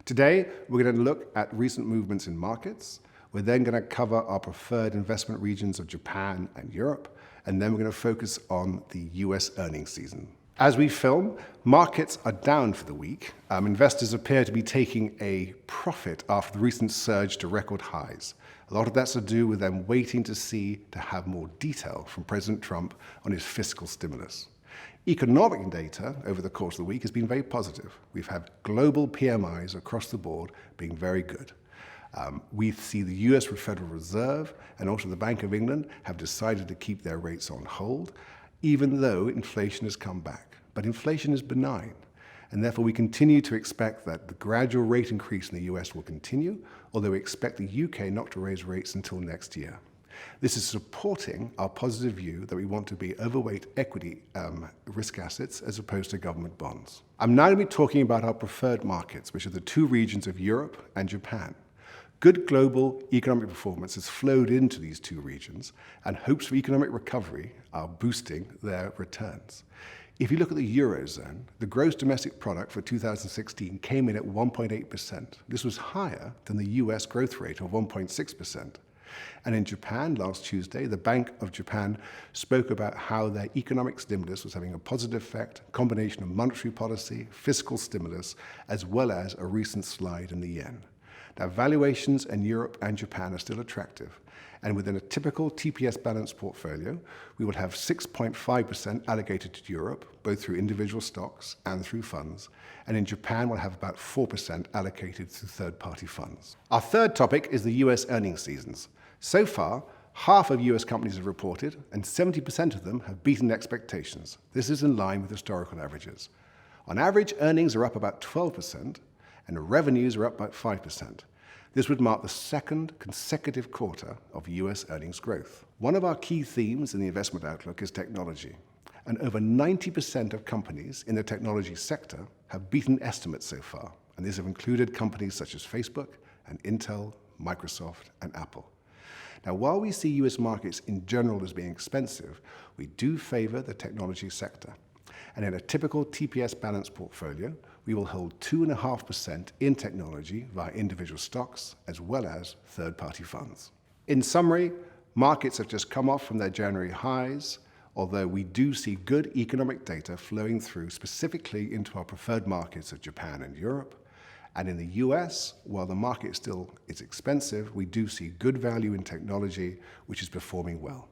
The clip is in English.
Today, we're going to look at recent movements in markets. We're then going to cover our preferred investment regions of Japan and Europe, and then we're going to focus on the US earnings season. As we film, markets are down for the week. Investors appear to be taking a profit after the recent surge to record highs. A lot of that's to do with them waiting to have more detail from President Trump on his fiscal stimulus. Economic data over the course of the week has been very positive. We've had global PMIs across the board being very good. We see the US Federal Reserve and also the Bank of England have decided to keep their rates on hold, even though inflation has come back. But inflation is benign, and therefore we continue to expect that the gradual rate increase in the US will continue, although we expect the UK not to raise rates until next year. This is supporting our positive view that we want to be overweight equity risk assets as opposed to government bonds. I'm now going to be talking about our preferred markets, which are the two regions of Europe and Japan. Good global economic performance has flowed into these two regions, and hopes for economic recovery are boosting their returns. If you look at the Eurozone, the gross domestic product for 2016 came in at 1.8%. This was higher than the US growth rate of 1.6%. And in Japan last Tuesday, the Bank of Japan spoke about how their economic stimulus was having a positive effect, a combination of monetary policy, fiscal stimulus, as well as a recent slide in the yen. Now, valuations in Europe and Japan are still attractive. And within a typical TPS balanced portfolio, we will have 6.5% allocated to Europe, both through individual stocks and through funds. And in Japan, we'll have about 4% allocated through third-party funds. Our third topic is the US earnings seasons. So far, half of US companies have reported, and 70% of them have beaten expectations. This is in line with historical averages. On average, earnings are up about 12%, and revenues are up about 5%. This would mark the second consecutive quarter of US earnings growth. One of our key themes in the investment outlook is technology, and over 90% of companies in the technology sector have beaten estimates so far, and these have included companies such as Facebook and Intel, Microsoft, and Apple. Now, while we see US markets in general as being expensive, we do favor the technology sector. And in a typical TPS balanced portfolio, we will hold 2.5% in technology via individual stocks as well as third-party funds. In summary, markets have just come off from their January highs, although we do see good economic data flowing through specifically into our preferred markets of Japan and Europe. And in the US, while the market still is expensive, we do see good value in technology, which is performing well.